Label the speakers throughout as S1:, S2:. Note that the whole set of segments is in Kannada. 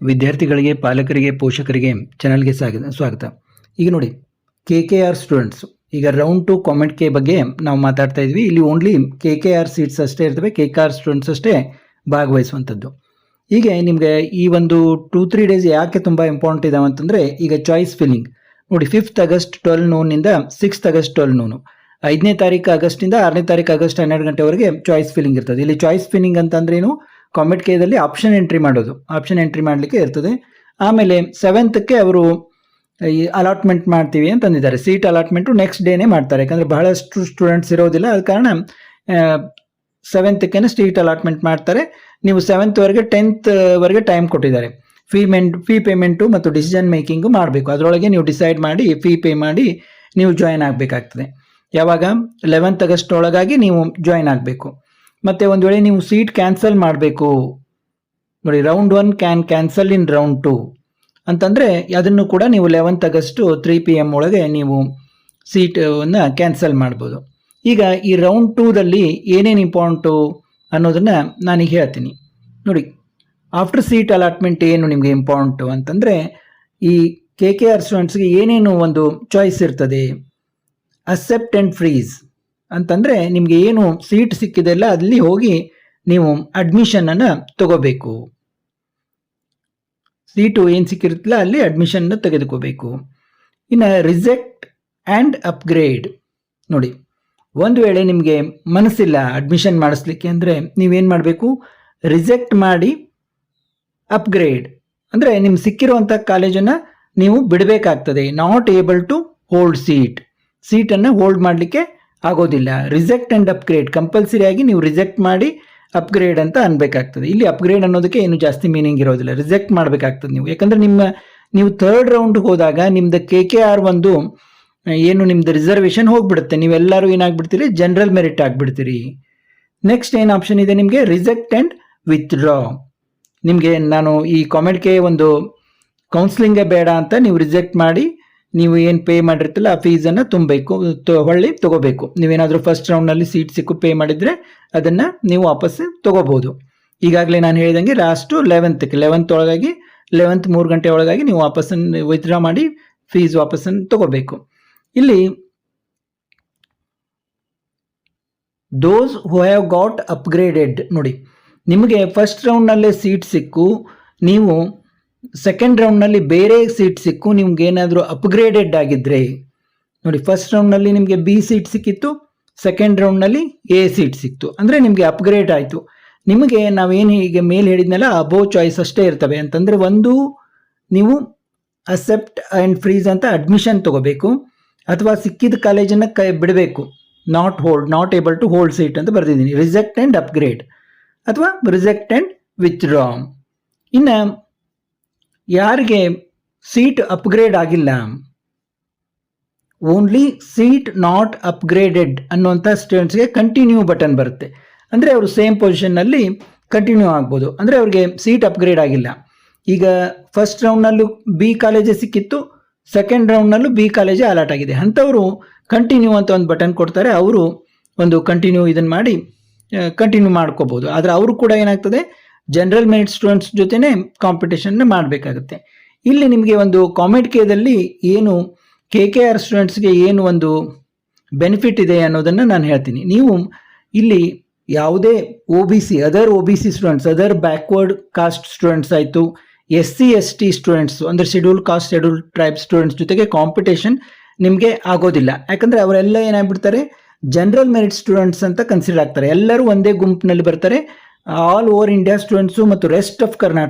S1: ವಿದ್ಯಾರ್ಥಿಗಳಿಗೆ, ಪಾಲಕರಿಗೆ, ಪೋಷಕರಿಗೆ ಚಾನಲ್ಗೆ ಸ್ವಾಗತ. ಈಗ ನೋಡಿ, KKR ಸ್ಟೂಡೆಂಟ್ಸ್ ಈಗ ರೌಂಡ್ 2 ಕಾಮೆಂಟ್ ಕೆ ಬಗ್ಗೆ ನಾವು ಮಾತಾಡ್ತಾ ಇದ್ವಿ. ಇಲ್ಲಿ ಓನ್ಲಿ KKR ಸೀಟ್ಸ್ ಅಷ್ಟೇ ಇರ್ತವೆ, KKR ಸ್ಟೂಡೆಂಟ್ಸ್ ಅಷ್ಟೇ ಭಾಗವಹಿಸುವಂಥದ್ದು. ಹೀಗೆ ನಿಮಗೆ ಈ ಒಂದು 2-3 ಡೇಸ್ ಯಾಕೆ ತುಂಬ ಇಂಪಾರ್ಟೆಂಟ್ ಇದಾವೆ ಅಂತಂದರೆ, ಈಗ ಚಾಯ್ಸ್ ಫಿಲ್ಲಿಂಗ್ ನೋಡಿ, 5th ಆಗಸ್ಟ್ 12 noon ಇಂದ 6th ಆಗಸ್ಟ್ 12 noon, 5ನೇ ತಾರೀಕು ಆಗಸ್ಟಿಂದ 6ನೇ ತಾರೀಕು ಆಗಸ್ಟ್ 12 ಗಂಟೆವರೆಗೆ ಚಾಯ್ಸ್ ಫಿಲ್ಲಿಂಗ್ ಇರ್ತದೆ. ಇಲ್ಲಿ ಚಾಯ್ಸ್ ಫಿಲ್ಲಿಂಗ್ ಅಂತಂದ್ರೇನು, ಕಾಮೆಂಟ್ ಕೇದಲ್ಲಿ ಆಪ್ಷನ್ ಎಂಟ್ರಿ ಮಾಡೋದು, ಆಪ್ಷನ್ ಎಂಟ್ರಿ ಮಾಡಲಿಕ್ಕೆ ಇರ್ತದೆ. ಆಮೇಲೆ 7th ಅವರು ಈ ಅಲಾಟ್ಮೆಂಟ್ ಮಾಡ್ತೀವಿ ಅಂತಂದಿದ್ದಾರೆ. ಸೀಟ್ ಅಲಾಟ್ಮೆಂಟು ನೆಕ್ಸ್ಟ್ ಡೇನೇ ಮಾಡ್ತಾರೆ, ಯಾಕಂದರೆ ಬಹಳಷ್ಟು ಸ್ಟೂಡೆಂಟ್ಸ್ ಇರೋದಿಲ್ಲ, ಅದ ಕಾರಣ 7th ಸೀಟ್ ಅಲಾಟ್ಮೆಂಟ್ ಮಾಡ್ತಾರೆ. ನೀವು 7th ವರೆಗೆ 10th ವರೆಗೆ ಟೈಮ್ ಕೊಟ್ಟಿದ್ದಾರೆ. ಫೀ ಪೇಮೆಂಟು ಮತ್ತು ಡಿಸಿಷನ್ ಮೇಕಿಂಗು ಮಾಡಬೇಕು. ಅದರೊಳಗೆ ನೀವು ಡಿಸೈಡ್ ಮಾಡಿ ಫೀ ಪೇ ಮಾಡಿ ನೀವು ಜಾಯ್ನ್ ಆಗಬೇಕಾಗ್ತದೆ. ಯಾವಾಗ 11th ಆಗಸ್ಟ್ ಒಳಗಾಗಿ ನೀವು ಜಾಯ್ನ್ ಆಗಬೇಕು. ಮತ್ತು ಒಂದು ವೇಳೆ ನೀವು ಸೀಟ್ ಕ್ಯಾನ್ಸಲ್ ಮಾಡಬೇಕು ನೋಡಿ, ರೌಂಡ್ 1 ಕ್ಯಾನ್ಸಲ್ ಇನ್ ರೌಂಡ್ 2 ಅಂತಂದರೆ ಅದನ್ನು ಕೂಡ ನೀವು 11th ಆಗಸ್ಟ್ 3 PM ಒಳಗೆ ನೀವು ಸೀಟನ್ನು ಕ್ಯಾನ್ಸಲ್ ಮಾಡ್ಬೋದು. ಈಗ ಈ ರೌಂಡ್ 2ದಲ್ಲಿ ಏನೇನು ಇಂಪಾರ್ಟೆಂಟು ಅನ್ನೋದನ್ನು ನಾನೀಗ ಹೇಳ್ತೀನಿ ನೋಡಿ. ಆಫ್ಟರ್ ಸೀಟ್ ಅಲಾಟ್ಮೆಂಟ್ ಏನು ನಿಮಗೆ ಇಂಪಾರ್ಟೆಂಟು ಅಂತಂದರೆ, ಈ KKR ಸ್ಟೂಡೆಂಟ್ಸ್ಗೆ ಏನೇನು ಒಂದು ಚಾಯ್ಸ್ ಇರ್ತದೆ. ಅಕ್ಸೆಪ್ಟ್ ಆ್ಯಂಡ್ ಫ್ರೀಸ್ ಅಂತಂದರೆ, ನಿಮಗೆ ಏನು ಸೀಟ್ ಸಿಕ್ಕಿದೆಲ್ಲ ಅಲ್ಲಿ ಹೋಗಿ ನೀವು ಅಡ್ಮಿಷನನ್ನು ತಗೋಬೇಕು. ಸೀಟು ಏನು ಸಿಕ್ಕಿರುತ್ತಲ್ಲ ಅಲ್ಲಿ ಅಡ್ಮಿಷನ್ನ ತೆಗೆದುಕೋಬೇಕು. ಇನ್ನು ರಿಜೆಕ್ಟ್ ಆ್ಯಂಡ್ ಅಪ್ಗ್ರೇಡ್ ನೋಡಿ, ಒಂದು ವೇಳೆ ನಿಮಗೆ ಮನಸ್ಸಿಲ್ಲ ಅಡ್ಮಿಷನ್ ಮಾಡಿಸ್ಲಿಕ್ಕೆ ಅಂದರೆ ನೀವೇನು ಮಾಡಬೇಕು, ರಿಜೆಕ್ಟ್ ಮಾಡಿ ಅಪ್ಗ್ರೇಡ್ ಅಂದರೆ ನಿಮ್ಮ ಸಿಕ್ಕಿರುವಂಥ ಕಾಲೇಜನ್ನು ನೀವು ಬಿಡಬೇಕಾಗ್ತದೆ. ನಾಟ್ ಏಬಲ್ ಟು ಹೋಲ್ಡ್ ಸೀಟನ್ನು ಹೋಲ್ಡ್ ಮಾಡಲಿಕ್ಕೆ ಆಗೋದಿಲ್ಲ. ರಿಜೆಕ್ಟ್ ಆ್ಯಂಡ್ ಅಪ್ಗ್ರೇಡ್ ಕಂಪಲ್ಸರಿ ಆಗಿ ನೀವು ರಿಜೆಕ್ಟ್ ಮಾಡಿ ಅಪ್ಗ್ರೇಡ್ ಅಂತ ಅನ್ಬೇಕಾಗ್ತದೆ. ಇಲ್ಲಿ ಅಪ್ಗ್ರೇಡ್ ಅನ್ನೋದಕ್ಕೆ ಏನು ಜಾಸ್ತಿ ಮೀನಿಂಗ್ ಇರೋದಿಲ್ಲ, ರಿಜೆಕ್ಟ್ ಮಾಡಬೇಕಾಗ್ತದೆ ನೀವು. ಯಾಕಂದರೆ ನೀವು 3rd ರೌಂಡ್ಗೆ ಹೋದಾಗ ನಿಮ್ಮದು KKR ಒಂದು ಏನು ನಿಮ್ಮದು ರಿಸರ್ವೇಷನ್ ಹೋಗ್ಬಿಡುತ್ತೆ. ನೀವೆಲ್ಲರೂ ಏನಾಗ್ಬಿಡ್ತೀರಿ, ಜನರಲ್ ಮೆರಿಟ್ ಆಗಿಬಿಡ್ತೀರಿ. ನೆಕ್ಸ್ಟ್ ಏನು ಆಪ್ಷನ್ ಇದೆ ನಿಮಗೆ, ರಿಜೆಕ್ಟ್ ಆ್ಯಂಡ್ ವಿತ್ಡ್ರಾ. ನಿಮಗೆ ನಾನು ಈ ಕಾಮೆಂಟ್ಗೆ ಒಂದು ಕೌನ್ಸಿಲಿಂಗೇ ಬೇಡ ಅಂತ ನೀವು ರಿಜೆಕ್ಟ್ ಮಾಡಿ ನೀವು ಏನು ಪೇ ಮಾಡಿರ್ತಿಲ್ಲ ಆ ಫೀಸನ್ನು ತುಂಬಬೇಕು, ಹೊಳ್ಳಿ ತೊಗೋಬೇಕು. ನೀವೇನಾದರೂ ಫಸ್ಟ್ ರೌಂಡ್ನಲ್ಲಿ ಸೀಟ್ ಸಿಕ್ಕು ಪೇ ಮಾಡಿದರೆ ಅದನ್ನು ನೀವು ವಾಪಸ್ ತೊಗೋಬೋದು. ಈಗಾಗಲೇ ನಾನು ಹೇಳಿದಂಗೆ ಲಾಸ್ಟು 11th ಒಳಗಾಗಿ 11th 3 ಗಂಟೆ ಒಳಗಾಗಿ ನೀವು ವಾಪಸ್ಸನ್ನು ವಿತ್ಡ್ರಾ ಮಾಡಿ ಫೀಸ್ ವಾಪಸ್ಸನ್ನು ತೊಗೋಬೇಕು. ಇಲ್ಲಿ ದೋಸ್ ಹೂ ಹ್ಯಾವ್ ಗಾಟ್ ಅಪ್ಗ್ರೇಡೆಡ್ ನೋಡಿ, ನಿಮಗೆ ಫಸ್ಟ್ ರೌಂಡ್ನಲ್ಲೇ ಸೀಟ್ ಸಿಕ್ಕು, ನೀವು ಸೆಕೆಂಡ್ ರೌಂಡ್ನಲ್ಲಿ ಬೇರೆ ಸೀಟ್ ಸಿಕ್ಕು, ನಿಮ್ಗೇನಾದರೂ ಅಪ್ಗ್ರೇಡೆಡ್ ಆಗಿದ್ದರೆ ನೋಡಿ, ಫಸ್ಟ್ ರೌಂಡ್ನಲ್ಲಿ ನಿಮಗೆ B ಸೀಟ್ ಸಿಕ್ಕಿತ್ತು, ಸೆಕೆಂಡ್ ರೌಂಡ್ನಲ್ಲಿ A ಸೀಟ್ ಸಿಕ್ತು, ಅಂದರೆ ನಿಮಗೆ ಅಪ್ಗ್ರೇಡ್ ಆಯಿತು. ನಿಮಗೆ ನಾವೇನು ಈಗ ಮೇಲೆ ಹೇಳಿದ್ನಲ್ಲ ಅಬೋವ್ ಚಾಯ್ಸ್ ಅಷ್ಟೇ ಇರ್ತವೆ. ಅಂತಂದರೆ ಒಂದು ನೀವು ಅಕ್ಸೆಪ್ಟ್ ಆ್ಯಂಡ್ ಫ್ರೀಸ್ ಅಂತ ಅಡ್ಮಿಷನ್ ತೊಗೋಬೇಕು, ಅಥವಾ ಸಿಕ್ಕಿದ ಕಾಲೇಜನ್ನು ಬಿಡಬೇಕು. Not able to hold seat ಅಂತ ಬರೆದಿದ್ದೀನಿ. ರಿಜೆಕ್ಟ್ ಆ್ಯಂಡ್ ಅಪ್ಗ್ರೇಡ್ ಅಥವಾ ರಿಜೆಕ್ಟ್ ಆ್ಯಂಡ್ ವಿತ್ಡ್ರಾ. ಇನ್ನು ಯಾರಿಗೆ ಸೀಟ್ ಅಪ್ಗ್ರೇಡ್ ಆಗಿಲ್ಲ, ಓನ್ಲಿ ಸೀಟ್ ನಾಟ್ ಅಪ್ಗ್ರೇಡೆಡ್ ಅನ್ನುವಂಥ ಸ್ಟೂಡೆಂಟ್ಸ್ಗೆ ಕಂಟಿನ್ಯೂ ಬಟನ್ ಬರುತ್ತೆ. ಅಂದರೆ ಅವರು ಸೇಮ್ ಪೊಸಿಷನ್ನಲ್ಲಿ ಕಂಟಿನ್ಯೂ ಆಗ್ಬೋದು, ಅಂದರೆ ಅವ್ರಿಗೆ ಸೀಟ್ ಅಪ್ಗ್ರೇಡ್ ಆಗಿಲ್ಲ. ಈಗ ಫಸ್ಟ್ ರೌಂಡ್ನಲ್ಲೂ B ಕಾಲೇಜೇ ಸಿಕ್ಕಿತ್ತು, ಸೆಕೆಂಡ್ ರೌಂಡ್ನಲ್ಲೂ B ಕಾಲೇಜೇ ಅಲಾಟ್ ಆಗಿದೆ, ಅಂಥವರು ಕಂಟಿನ್ಯೂ ಅಂತ ಒಂದು ಬಟನ್ ಕೊಡ್ತಾರೆ. ಅವರು ಒಂದು ಕಂಟಿನ್ಯೂ ಇದನ್ನು ಮಾಡಿ ಕಂಟಿನ್ಯೂ ಮಾಡ್ಕೋಬೋದು. ಆದರೆ ಅವರು ಕೂಡ ಏನಾಗ್ತದೆ, ಜನರಲ್ ಮೆರಿಟ್ ಸ್ಟೂಡೆಂಟ್ಸ್ ಜೊತೆನೇ ಕಾಂಪಿಟೇಷನ್ನ ಮಾಡಬೇಕಾಗುತ್ತೆ. ಇಲ್ಲಿ ನಿಮಗೆ ಒಂದು ಕಾಮೆಂಟ್ ಕೇದಲ್ಲಿ ಏನು KKR ಸ್ಟೂಡೆಂಟ್ಸ್ಗೆ ಏನು ಒಂದು ಬೆನಿಫಿಟ್ ಇದೆ ಅನ್ನೋದನ್ನು ನಾನು ಹೇಳ್ತೀನಿ. ನೀವು ಇಲ್ಲಿ ಯಾವುದೇ other O B C students, other backward cost students ಆಯಿತು, SC ST ಸ್ಟೂಡೆಂಟ್ಸ್ ಅಂದರೆ schedule caste schedule tribe students ಜೊತೆಗೆ ಕಾಂಪಿಟೇಷನ್ ನಿಮಗೆ ಆಗೋದಿಲ್ಲ. ಯಾಕಂದರೆ ಅವರೆಲ್ಲ ಏನಾಗ್ಬಿಡ್ತಾರೆ, ಜನರಲ್ ಮೆರಿಟ್ ಸ್ಟೂಡೆಂಟ್ಸ್ ಅಂತ ಕನ್ಸಿಡರ್ ಆಗ್ತಾರೆ. ಎಲ್ಲರೂ ಒಂದೇ ಗುಂಪಿನಲ್ಲಿ ಬರ್ತಾರೆ. ಆಲ್ ಓವರ್ ಇಂಡಿಯಾ ಸ್ಟೂಡೆಂಟ್ಸು ಮತ್ತು ರೆಸ್ಟ್ ಆಫ್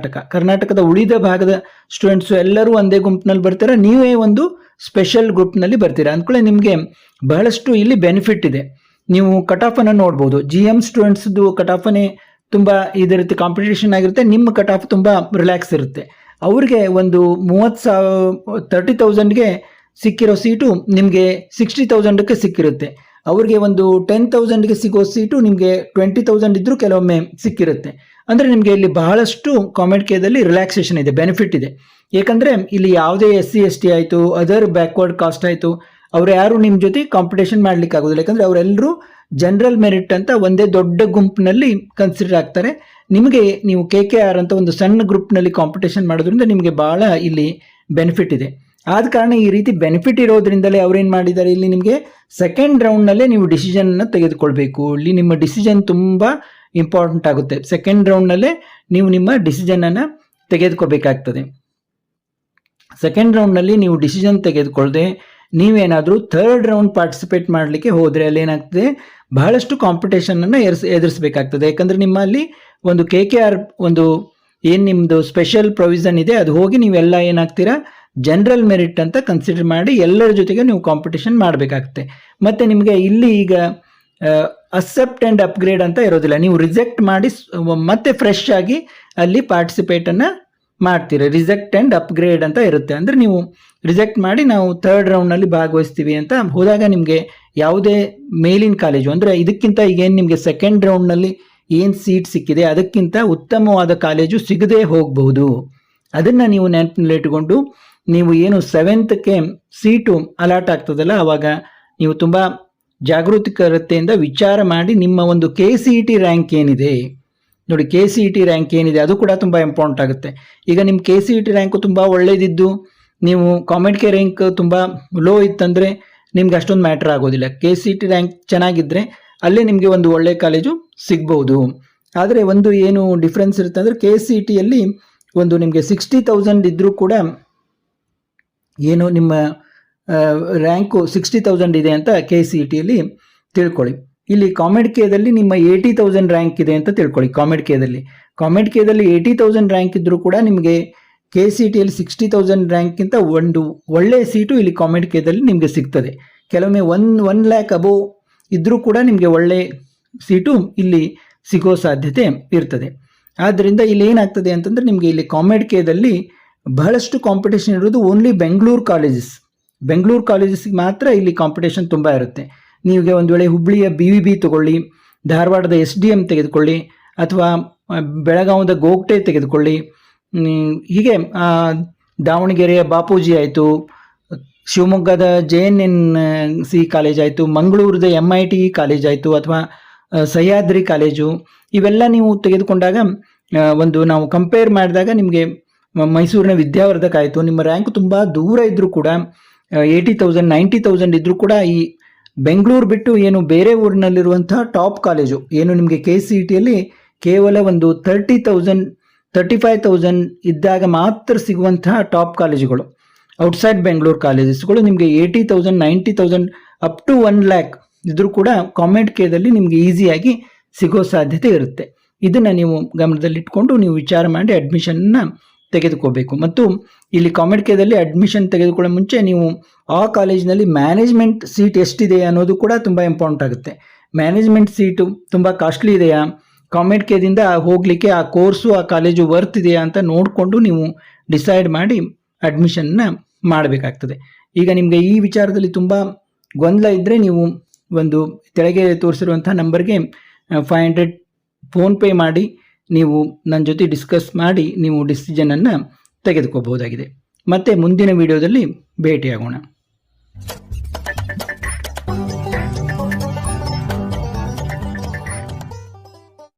S1: ಕರ್ನಾಟಕದ ಉಳಿದ ಭಾಗದ ಸ್ಟೂಡೆಂಟ್ಸು ಎಲ್ಲರೂ ಒಂದೇ ಗುಂಪಿನಲ್ಲಿ ಬರ್ತಾರೆ. ನೀವೇ ಒಂದು ಸ್ಪೆಷಲ್ ಗ್ರೂಪ್ನಲ್ಲಿ ಬರ್ತೀರಾ ಅಂದ್ಕೊಳ್ಳಿ. ನಿಮಗೆ ಬಹಳಷ್ಟು ಇಲ್ಲಿ ಬೆನಿಫಿಟ್ ಇದೆ. ನೀವು ಕಟ್ ಆಫನ್ನು ನೋಡ್ಬೋದು. GM ಸ್ಟೂಡೆಂಟ್ಸ್ದು ಕಟ್ ಆಫನೇ ತುಂಬ ಇದೇ ರೀತಿ ಕಾಂಪಿಟೇಷನ್ ಆಗಿರುತ್ತೆ. ನಿಮ್ಮ ಕಟ್ ಆಫ್ ತುಂಬ ರಿಲ್ಯಾಕ್ಸ್ ಇರುತ್ತೆ. ಅವ್ರಿಗೆ ಒಂದು 30,000ಗೆ ಸಿಕ್ಕಿರೋ ಸೀಟು ನಿಮಗೆ 60,000ಕ್ಕೆ ಸಿಕ್ಕಿರುತ್ತೆ. ಅವ್ರಿಗೆ ಒಂದು 10,000ಗೆ ಸಿಗೋ ಸೀಟು ನಿಮಗೆ 20,000 ಇದ್ದರೂ ಕೆಲವೊಮ್ಮೆ ಸಿಕ್ಕಿರುತ್ತೆ. ಅಂದರೆ ನಿಮಗೆ ಇಲ್ಲಿ ಬಹಳಷ್ಟು ಕಾಮೆಂಟ್ ಕೇದಲ್ಲಿ ರಿಲ್ಯಾಕ್ಸೇಷನ್ ಇದೆ, ಬೆನಿಫಿಟ್ ಇದೆ. ಏಕೆಂದರೆ ಇಲ್ಲಿ ಯಾವುದೇ SC ST ಆಯಿತು, ಅದರ್ ಬ್ಯಾಕ್ವರ್ಡ್ ಕಾಸ್ಟ್ ಆಯಿತು, ಅವರು ಯಾರು ನಿಮ್ಮ ಜೊತೆ ಕಾಂಪಿಟೇಷನ್ ಮಾಡಲಿಕ್ಕೆ ಆಗೋದಿಲ್ಲ. ಯಾಕಂದರೆ ಅವರೆಲ್ಲರೂ ಜನರಲ್ ಮೆರಿಟ್ ಅಂತ ಒಂದೇ ದೊಡ್ಡ ಗುಂಪಿನಲ್ಲಿ ಕನ್ಸಿಡರ್ ಆಗ್ತಾರೆ. ನಿಮಗೆ ನೀವು KKR ಅಂತ ಒಂದು ಸಣ್ಣ ಗ್ರೂಪ್ನಲ್ಲಿ ಕಾಂಪಿಟೇಷನ್ ಮಾಡೋದ್ರಿಂದ ನಿಮಗೆ ಭಾಳ ಇಲ್ಲಿ ಬೆನಿಫಿಟ್ ಇದೆ. ಆದ ಕಾರಣ ಈ ರೀತಿ ಬೆನಿಫಿಟ್ ಇರೋದ್ರಿಂದಲೇ ಅವ್ರೇನು ಮಾಡಿದ್ದಾರೆ, ಇಲ್ಲಿ ನಿಮಗೆ ಸೆಕೆಂಡ್ ರೌಂಡ್ನಲ್ಲೇ ನೀವು ಡಿಸಿಷನ್ನ ತೆಗೆದುಕೊಳ್ಬೇಕು. ಇಲ್ಲಿ ನಿಮ್ಮ ಡಿಸಿಷನ್ ತುಂಬ ಇಂಪಾರ್ಟೆಂಟ್ ಆಗುತ್ತೆ. ಸೆಕೆಂಡ್ ರೌಂಡ್ನಲ್ಲೇ ನೀವು ನಿಮ್ಮ ಡಿಸಿಷನನ್ನು ತೆಗೆದುಕೋಬೇಕಾಗ್ತದೆ. ಸೆಕೆಂಡ್ ರೌಂಡ್ನಲ್ಲಿ ನೀವು ಡಿಸಿಷನ್ ತೆಗೆದುಕೊಳ್ಳದೆ ನೀವೇನಾದರೂ ಥರ್ಡ್ ರೌಂಡ್ ಪಾರ್ಟಿಸಿಪೇಟ್ ಮಾಡಲಿಕ್ಕೆ ಹೋದರೆ ಅಲ್ಲಿ ಏನಾಗ್ತದೆ, ಬಹಳಷ್ಟು ಕಾಂಪಿಟೇಷನನ್ನು ಎದುರಿಸಬೇಕಾಗ್ತದೆ. ಯಾಕಂದರೆ ನಿಮ್ಮಲ್ಲಿ ಒಂದು KKR ಒಂದು ಏನು ನಿಮ್ಮದು ಸ್ಪೆಷಲ್ ಪ್ರೊವಿಷನ್ ಇದೆ, ಅದು ಹೋಗಿ ನೀವೆಲ್ಲ ಏನಾಗ್ತೀರಾ ಜನರಲ್ ಮೆರಿಟ್ ಅಂತ ಕನ್ಸಿಡರ್ ಮಾಡಿ ಎಲ್ಲರ ಜೊತೆಗೆ ನೀವು ಕಾಂಪಿಟೇಷನ್ ಮಾಡಬೇಕಾಗುತ್ತೆ. ಮತ್ತು ನಿಮಗೆ ಇಲ್ಲಿ ಈಗ ಅಕ್ಸೆಪ್ಟ್ ಆ್ಯಂಡ್ ಅಪ್ಗ್ರೇಡ್ ಅಂತ ಇರೋದಿಲ್ಲ. ನೀವು ರಿಜೆಕ್ಟ್ ಮಾಡಿ ಮತ್ತೆ ಫ್ರೆಶ್ ಆಗಿ ಅಲ್ಲಿ ಪಾರ್ಟಿಸಿಪೇಟನ್ನು ಮಾಡ್ತೀರಿ. ರಿಜೆಕ್ಟ್ ಆ್ಯಂಡ್ ಅಪ್ಗ್ರೇಡ್ ಅಂತ ಇರುತ್ತೆ. ಅಂದರೆ ನೀವು ರಿಜೆಕ್ಟ್ ಮಾಡಿ ನಾವು ಥರ್ಡ್ ರೌಂಡ್ನಲ್ಲಿ ಭಾಗವಹಿಸ್ತೀವಿ ಅಂತ ಹೋದಾಗ ನಿಮಗೆ ಯಾವುದೇ ಮೇಲಿನ ಕಾಲೇಜು, ಅಂದರೆ ಇದಕ್ಕಿಂತ ಈಗೇನು ನಿಮಗೆ ಸೆಕೆಂಡ್ ರೌಂಡ್ನಲ್ಲಿ ಏನು ಸೀಟ್ ಸಿಕ್ಕಿದೆ ಅದಕ್ಕಿಂತ ಉತ್ತಮವಾದ ಕಾಲೇಜು ಸಿಗದೇ ಹೋಗಬಹುದು. ಅದನ್ನು ನೀವು ನೆನಪಿನಲ್ಲಿಟ್ಟುಕೊಂಡು ನೀವು ಏನು 7th ಸೀಟು ಅಲಾಟ್ ಆಗ್ತದಲ್ಲ, ಆವಾಗ ನೀವು ತುಂಬ ಜಾಗೃತಿಕರತೆಯಿಂದ ವಿಚಾರ ಮಾಡಿ ನಿಮ್ಮ ಒಂದು KCET ರ್ಯಾಂಕ್ ಏನಿದೆ ನೋಡಿ, KCET ರ್ಯಾಂಕ್ ಏನಿದೆ ಅದು ಕೂಡ ತುಂಬ ಇಂಪಾರ್ಟೆಂಟ್ ಆಗುತ್ತೆ. ಈಗ ನಿಮ್ಮ KCET ರ್ಯಾಂಕು ತುಂಬ ಒಳ್ಳೆಯದಿದ್ದು ನೀವು COMEDK ರ್ಯಾಂಕ್ ತುಂಬ ಲೋ ಇತ್ತಂದರೆ ನಿಮ್ಗೆ ಅಷ್ಟೊಂದು ಮ್ಯಾಟ್ರ್ ಆಗೋದಿಲ್ಲ. KCET ರ್ಯಾಂಕ್ ಚೆನ್ನಾಗಿದ್ದರೆ ಅಲ್ಲೇ ನಿಮಗೆ ಒಂದು ಒಳ್ಳೆಯ ಕಾಲೇಜು ಸಿಗ್ಬೋದು. ಆದರೆ ಒಂದು ಏನು ಡಿಫ್ರೆನ್ಸ್ ಇರುತ್ತೆ ಅಂದರೆ KCETಯಲ್ಲಿ ಒಂದು ನಿಮಗೆ 60,000 ಇದ್ದರೂ ಕೂಡ ಏನು ನಿಮ್ಮ ರ್ಯಾಂಕು 60,000 ಇದೆ ಅಂತ KCETಯಲ್ಲಿ ತಿಳ್ಕೊಳ್ಳಿ. ಇಲ್ಲಿ COMEDKದಲ್ಲಿ ನಿಮ್ಮ 80,000 ರ್ಯಾಂಕ್ ಇದೆ ಅಂತ ತಿಳ್ಕೊಳ್ಳಿ. COMEDKದಲ್ಲಿ 80,000 ರ್ಯಾಂಕ್ ಇದ್ದರೂ ಕೂಡ ನಿಮಗೆ KCETಯಲ್ಲಿ 60,000 ರ್ಯಾಂಕ್ಗಿಂತ ಒಂದು ಒಳ್ಳೆಯ ಸೀಟು ಇಲ್ಲಿ COMEDKದಲ್ಲಿ ನಿಮಗೆ ಸಿಗ್ತದೆ. ಕೆಲವೊಮ್ಮೆ 1 ಲ್ಯಾಕ್ ಅಬೋವ್ ಇದ್ದರೂ ಕೂಡ ನಿಮಗೆ ಒಳ್ಳೆ ಸೀಟು ಇಲ್ಲಿ ಸಿಗೋ ಸಾಧ್ಯತೆ ಇರ್ತದೆ. ಆದ್ದರಿಂದ ಇಲ್ಲಿ ಏನಾಗ್ತದೆ ಅಂತಂದರೆ ನಿಮಗೆ ಇಲ್ಲಿ COMEDKದಲ್ಲಿ ಬಹಳಷ್ಟು ಕಾಂಪಿಟೇಷನ್ ಇರೋದು ಓನ್ಲಿ ಬೆಂಗಳೂರು ಕಾಲೇಜಸ್ಗೆ ಮಾತ್ರ ಇಲ್ಲಿ ಕಾಂಪಿಟೇಷನ್ ತುಂಬ ಇರುತ್ತೆ. ನೀವೇ ಒಂದು ವೇಳೆ ಹುಬ್ಬಳ್ಳಿಯ BVB ತಗೊಳ್ಳಿ, ಧಾರವಾಡದ SDM ತೆಗೆದುಕೊಳ್ಳಿ, ಅಥವಾ ಬೆಳಗಾವದ ಗೋಗ್ಟೆ ತೆಗೆದುಕೊಳ್ಳಿ, ಹೀಗೆ ದಾವಣಗೆರೆಯ ಬಾಪೂಜಿ ಆಯಿತು, ಶಿವಮೊಗ್ಗದ JNNC ಕಾಲೇಜ್ ಆಯಿತು, ಮಂಗಳೂರದ MIT ಕಾಲೇಜ್ ಆಯಿತು, ಅಥವಾ ಸಹ್ಯಾದ್ರಿ ಕಾಲೇಜು, ಇವೆಲ್ಲ ನೀವು ತೆಗೆದುಕೊಂಡಾಗ ಒಂದು ನಾವು ಕಂಪೇರ್ ಮಾಡಿದಾಗ ನಿಮಗೆ ಮೈಸೂರಿನ ವಿದ್ಯಾವರ್ಧಕ ಆಯಿತು, ನಿಮ್ಮ ರ್ಯಾಂಕ್ ತುಂಬ ದೂರ ಇದ್ದರೂ ಕೂಡ 80,000 90,000 ಇದ್ದರೂ ಕೂಡ ಈ ಬೆಂಗಳೂರು ಬಿಟ್ಟು ಏನು ಬೇರೆ ಊರಿನಲ್ಲಿರುವಂತಹ ಟಾಪ್ ಕಾಲೇಜು ಏನು ನಿಮಗೆ KCETಯಲ್ಲಿ ಕೇವಲ ಒಂದು 30,000 35,000 ಇದ್ದಾಗ ಮಾತ್ರ ಸಿಗುವಂತಹ ಟಾಪ್ ಕಾಲೇಜುಗಳು, ಔಟ್ಸೈಡ್ ಬೆಂಗಳೂರು ಕಾಲೇಜಸ್ಗಳು ನಿಮಗೆ 80,000 90,000 ಅಪ್ ಟು 1 ಲ್ಯಾಕ್ ಇದ್ರೂ ಕೂಡ COMEDKದಲ್ಲಿ ನಿಮಗೆ ಈಸಿಯಾಗಿ ಸಿಗೋ ಸಾಧ್ಯತೆ ಇರುತ್ತೆ. ಇದನ್ನು ನೀವು ಗಮನದಲ್ಲಿಟ್ಕೊಂಡು ನೀವು ವಿಚಾರ ಮಾಡಿ ಅಡ್ಮಿಷನ್ನ ತೆಗೆದುಕೋಬೇಕು. ಮತ್ತು ಇಲ್ಲಿ COMEDKದಲ್ಲಿ ಅಡ್ಮಿಷನ್ ತೆಗೆದುಕೊಳ್ಳೋ ಮುಂಚೆ ನೀವು ಆ ಕಾಲೇಜಿನಲ್ಲಿ ಮ್ಯಾನೇಜ್ಮೆಂಟ್ ಸೀಟ್ ಎಷ್ಟಿದೆ ಅನ್ನೋದು ಕೂಡ ತುಂಬ ಇಂಪಾರ್ಟೆಂಟ್ ಆಗುತ್ತೆ. ಮ್ಯಾನೇಜ್ಮೆಂಟ್ ಸೀಟು ತುಂಬ ಕಾಸ್ಟ್ಲಿ ಇದೆಯಾ, COMEDKದಿಂದ ಹೋಗಲಿಕ್ಕೆ ಆ ಕೋರ್ಸು ಆ ಕಾಲೇಜು ವರ್ತ್ ಇದೆಯಾ ಅಂತ ನೋಡಿಕೊಂಡು ನೀವು ಡಿಸೈಡ್ ಮಾಡಿ ಅಡ್ಮಿಷನ್ನ ಮಾಡಬೇಕಾಗ್ತದೆ. ಈಗ ನಿಮಗೆ ಈ ವಿಚಾರದಲ್ಲಿ ತುಂಬ ಗೊಂದಲ ಇದ್ದರೆ ನೀವು ಒಂದು ಕೆಳಗೆ ತೋರಿಸಿರುವಂಥ ನಂಬರ್ಗೆ 500 ಫೋನ್ಪೇ ಮಾಡಿ ನೀವು ನನ್ನ ಜೊತೆ ಡಿಸ್ಕಸ್ ಮಾಡಿ ನೀವು ಡಿಸಿಷನನ್ನು ತೆಗೆದುಕೋಬಹುದಾಗಿದೆ. ಮತ್ತೆ ಮುಂದಿನ ವಿಡಿಯೋದಲ್ಲಿ ಭೇಟಿಯಾಗೋಣ.